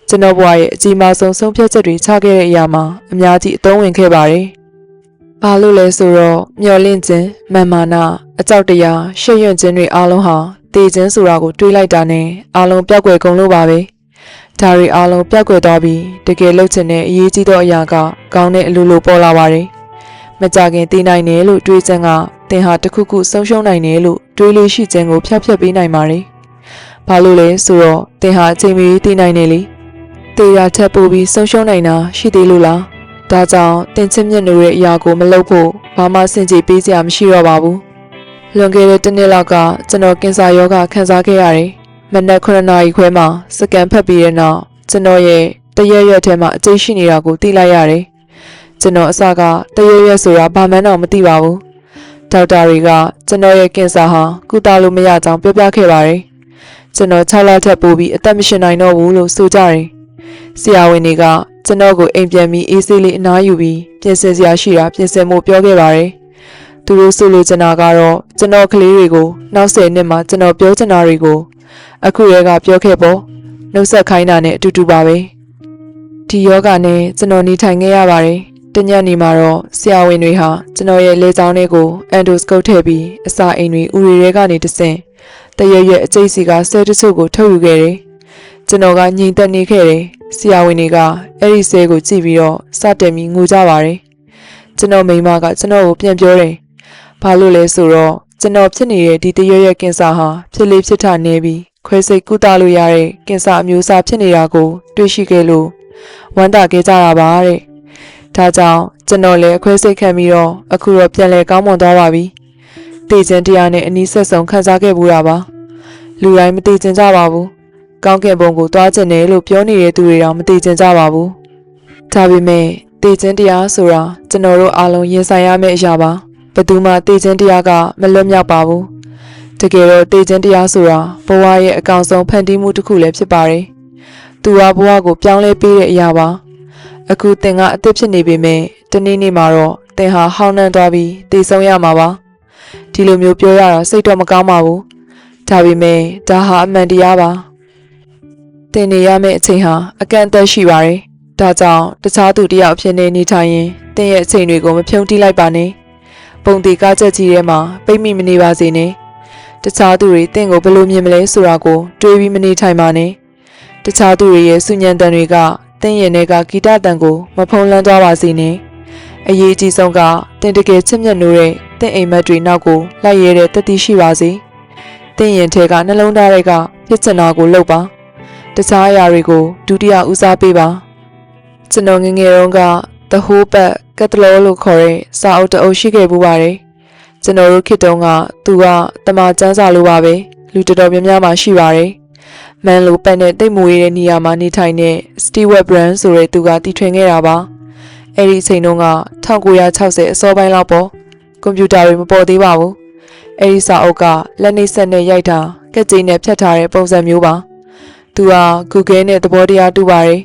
ကျွန်တော်ဘဝရဲ့အကြီးမားဆုံးဆုံးဖြတ်ချက်တွေချခဲ့တဲ့အရာမှာအများကြီးအသုံးဝင်ခဲ့ပါတယ်ဘာလို့လဲဆိုတော့မျော်လင့်ခြင်းမာမာနအကြောက်တရားရှက်ရွံ့ခြင်းတွေအားလုံးဟာတည်ခြင်းဆိုတာကိုတွေးလိုက်တာနဲ့အားလုံးပြောက်ွယ်ကုန်လို့ပါပဲဒါတွေအားလုံးပြောက်ွယ်သွားပြီးတကယ်လုပ်ချင်တဲ့အရေးကြီးသောအရာကကောင်းတဲ့အလိုလိုပေါ်လာပါတယ်မကြခင်သိနိုင်တယ်လို့တွေးခြင်းကသင်ဟာတခုခုဆုံးရှုံးနိုင်တယ်လို့တွေးလို့ရှိခြင်းကိုဖျက်ပေးနိုင်ပါတယ်ဘာလို့လဲဆိုတော့သင်ဟာအချိန်မီသိနိုင်တယ်လေတေးရထပ်ပို့ပြီးဆုံးရှုံးနိုင်တာရှိသေးလို့လားဒါကြောင့်တင်ချစ်မြတ်နိုးရဲ့အရာကိုမလုပ်ဖို့ဘာမှစင်ကြေပေးစရာမရှိတော့ပါဘူးလွန်ခဲ့တဲ့တစ်နှစ်လောက်ကကျွန်တော်ကင်ဆာရောဂါခံစားခဲ့ရတယ်မနက်9 နာရီခွဲမှာစကန်ဖတ်ပြီးတဲ့နောက်ကျွန်တော်ရဲ့တရက်ထဲမှာအကျိတ်ရှိနေတာကိုသိလိုက်ရတယ်ကျွန်တော်အစကတရက်ဆိုတာဘာမှန်းတော့မသိပါဘူးဒေါက်တာတွေကကျွန်တော်ရဲ့ကင်ဆာဟာကုသလို့မရကြောင်းပြောပြခဲ့ပါတယ်ကျွန်တော်6လထက်ပိုပြီးအသက်မရှင်နိုင်တော့ဘူးလို့ဆိုကြတယ်ဆရာဝန်တွေကကျွန်တော်ကိုအိမ်ပြန်ပြီးအေးဆေးလေးအနားယူပြီးပြင်ဆင်စရာရှိတာပြင်ဆင်ဖို့ပြောခဲ့ပါတယ်သူတို့ဆိုလိုချင်တာကတော့ကျွန်တော်ကလေးတွေကိုနောက်10နှစ်မှာကျွန်တော်ပြောချင်တာတွေကိုအခုရဲကပြောခဲ့ပေါ့နှုတ်ဆက်ခိုင်းတာနဲ့အတူတူပါပဲဒီယောဂနဲ့ကျွန်တော်နေထိုင်ခဲ့ရပါတယ်တညနေမှာတော့ဆရာဝန်တွေဟာကျွန်တော်ရဲ့လေကြောင်းလေးကိုအန်ဒိုစကုပ်ထည့်ပြီးအစာအိမ်တွေဥရီရဲကနေတဆင့်တရွအကျိတ်စီကဆဲတချို့ကိုထုတ်ယူခဲ့တယ်ကျွန်တော်ကညင်သက်နေခဲ့တယ်ဆရာဝန်တွေကအဲ့ဒီဆဲကိုကြည့်ပြီးတော့စတင်ပြီးငိုကြပါတယ်ကျွန်တော်မိန်းမကကျွန်တော်ကိုပြန်ပြောတယ်ဘာလို့လဲဆိုတော့ကျွန်တော်ဖြစ်နေတဲ့ဒီတရွကင်ဆာဟာဖြစ်လေဖြစ်ထနေပြီးခွဲစိတ်ကုသလို့ရတဲ့ကင်ဆာအမျိုးအစားဖြစ်နေတာကိုတွေ့ရှိခဲ့လို့ဝမ်းသာခဲ့ကြတာပါတဲ့ဒါကြောင့်ကျွန်တော်လည်းအခွဲစိတ်ခံပြီးတော့အခုတော့ပြန်လဲကောင်းမွန်သွားပါပြီတည်ခြင်းတရားနဲ့အနီးဆက်ဆုံးခံစားခဲ့ဘူးတာပါလူတိုင်းမတည်ခြင်းကြပါဘူးကောင်းကင်ဘုံကိုသွားခြင်းတယ်လို့ပြောနေတဲ့သူတွေတော့မတည်ခြင်းကြပါဘူးဒါပေမဲ့တည်ခြင်းတရားဆိုတာကျွန်တော်တို့အားလုံးရင်ဆိုင်ရမယ့်အရာပါဘယ်သူမှတည်ခြင်းတရားကမလွတ်မြောက်ပါဘူးတကယ်တော့တည်ခြင်းတရားဆိုတာဘဝရဲ့အကောင်ဆုံးဖန်တီးမှုတစ်ခုလည်းဖြစ်ပါတယ်သူဟာဘဝကိုပြောင်းလဲပေးတဲ့အရာပါအခုသင်ကအသက်ဖြစ်နေပေမဲ့တနေ့နေ့မှာတော့သင်ဟာဟောင်းနှံသွားပြီးတည်ဆုံးရမှာပါဒီလိုမျိုးပြောရတာစိတ်တော့မကောင်းပါဘူးဒါပေမဲ့ဒါဟာအမှန်တရားပါသင်နေရမယ့်အချိန်ဟာအကန့်အသတ်ရှိပါတယ်ဒါကြောင့်တခြားသူတယောက်အဖြစ်နေထိုင်ရင်သင်ရဲ့အချိန်တွေကိုမဖြုံးတိလိုက်ပါနဲ့ပုံတီကားချက်ကြီးထဲမှာပိတ်မိမနေပါစေနဲ့တခြားသူတွေသင်ကိုဘယ်လိုမြင်မလဲဆိုတာကိုတွေးပြီးမနေထိုင်ပါနဲ့တခြားသူတွေရဲ့စုညံတန်တွေကသင်ရဲ့ကဂီတတန်ကိုမဖုံးလွှမ်းသွားပါစေနဲ့အရေးကြီးဆုံးကသင်တကယ်ချစ်မြတ်နိုးတဲ့သင်အိမ်မက်တွေနောက်ကိုလိုက်ရတဲ့တတိရှိပါစေသင်ရင်ထဲကနှလုံးသားတွေကဖြစ်ချင်တာကိုလုပ်ပါတခြားအရာတွေကိုဒုတိယဦးစားပေးပါကျွန်တော်ငယ်ငယ်တုန်းက The Whole Pack ကတ်တလောလို့ခေါ်တဲ့စာအုပ်တအုပ်ရှိခဲ့ပူပါတယ်ကျွန်တော်တို့ခေတ်တုန်းကသူကတမချန်းစာလိုပါပဲလူတော်တော်များများမှရှိပါတယ်မန်လိုပတ်နဲ့တိတ်မွေးတဲ့နေရာမှာနေထိုင်တဲ့ Stewart Brand ဆိုတဲ့သူကတီထွင်ခဲ့တာပါအဲ့ဒီအချိန်တုန်းက1960အစောပိုင်းလောက်ပေါ့ကွန်ပျူတာတွေမပေါ်သေးပါဘူးအဲ့ဒီစာအုပ်ကလက်နှိပ်စက်နဲ့ရိုက်တာကက်ကြီးနဲ့ဖြတ်ထားတဲ့ပုံစံမျိုးပါသူက Google နဲ့သဘောတရားတူပါတယ်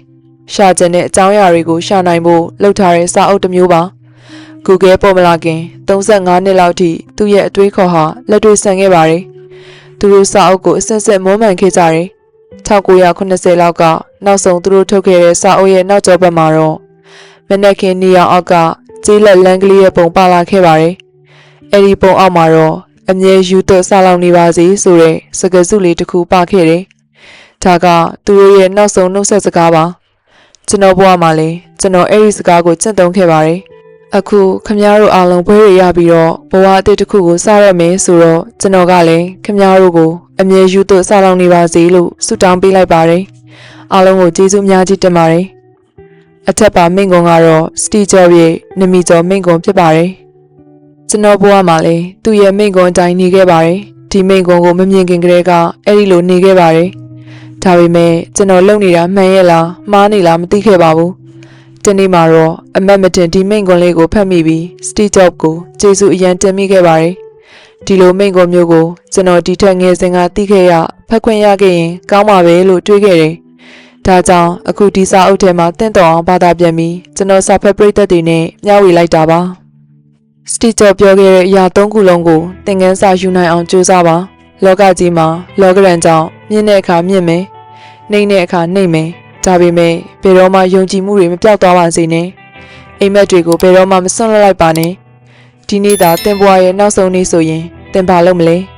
ရှာကျင်တဲ့အကြောင်းအရာတွေကိုရှာနိုင်ဖို့လုပ်ထားတဲ့စာအုပ်တစ်မျိုးပါ Google ပေါ်မလာခင်35နှစ်လောက်ထိသူ့ရဲ့အတွေးခေါ်ဟာလက်တွေ့ဆန်ခဲ့ပါတယ်သူတို့စာအုပ်ကိုအဆက်ဆက်မွမ်းမံခဲ့ကြတယ်1980လောက်ကနောက်ဆုံးသူတို့ထုတ်ခဲ့တဲ့စာအုပ်ရဲ့နောက်ကျောဘက်မှာတော့မနက်ခင်းနေရောင်အောက်ကကျေးလက်လန်ကလေးရဲ့ပုံပါလာခဲ့ပါတယ် အဲ့ဒီပုံအောက်မှာတော့အမြဲယူသွဆလောင်နေပါစေဆိုတဲ့စကားစုလေးတစ်ခုပါခဲ့တယ်။ဒါကသူတို့ရဲ့နောက်ဆုံးနှုတ်ဆက်စကားပါ။ကျွန်တော်ဘဝမှာလည်းကျွန်တော်အဲ့ဒီစကားကိုကျင့်သုံးခဲ့ပါတယ်။အခုခမည်းတော်အားလုံးဘွဲရရပြီးတော့ဘဝအသစ်တစ်ခုကိုစရမယ်ဆိုတော့ကျွန်တော်ကလည်းခမည်းတော်ကိုအမြဲယူသွဆလောင်နေပါစေလို့ဆုတောင်းပေးလိုက်ပါတယ်။အားလုံးကိုကျေးဇူးများကြီးတင်ပါတယ်။အထက်ပါမိန့်ခွန်းကတော့စတီဂျော့ရဲ့နမီကျော်မိန့်ခွန်းဖြစ်ပါတယ်။ကျွန်တော်ဘဝမှာလည်းသူ့ရဲ့မိန့်ခွန်းအတိုင်းနေခဲ့ပါတယ်။ဒီမိန့်ခွန်းကိုမမြင်ခင်ကတည်းကအဲ့ဒီလိုနေခဲ့ပါတယ်။ဒါပေမဲ့ကျွန်တော်လုပ်နေတာမှန်ရဲ့လားမှားနေလားမသိခဲ့ပါဘူး။ဒီနေ့မှာတော့အမတ်မတင်ဒီမိန့်ခွန်းလေးကိုဖတ်မိပြီးစတီဂျော့ကိုကျေးဇူးအရန်တင်မိခဲ့ပါတယ်။ဒီလိုမိန့်ခွန်းမျိုးကိုကျွန်တော်ဒီထက်ငယ်စဉ်ကသိခဲ့ရဖတ်ခွင့်ရခဲ့ရင်ကောင်းပါပဲလို့တွေးခဲ့တယ်။ဒါကြောင့်အခုဒီစာအုပ်ထဲမှာတင့်တော်အောင်ဘာသာပြန်ပြီးကျွန်တော်စာဖတ်ပရိသတ်တွေနဲ့မျှဝေလိုက်တာပါ။စတီဂျော့ပြောခဲ့တဲ့အရာ၃ခုလုံးကိုသင်ခန်းစာယူနိုင်အောင်ကြိုးစားပါ။လောကကြီးမှာလောကရန်ကြောင့်မြင့်တဲ့အခါမြင့်မယ်။နှိမ့်တဲ့အခါနှိမ့်မယ်။ဒါပေမဲ့ဘယ်တော့မှယုံကြည်မှုတွေမပြောက်သွားပါစေနဲ့။အိမ်မက်တွေကိုဘယ်တော့မှမစွန့်လွတ်လိုက်ပါနဲ့။ဒီနေ့သာသင်ဘဝရဲ့နောက်ဆုံးနေ့ဆိုရင်သင်ဘာလုပ်မလဲ။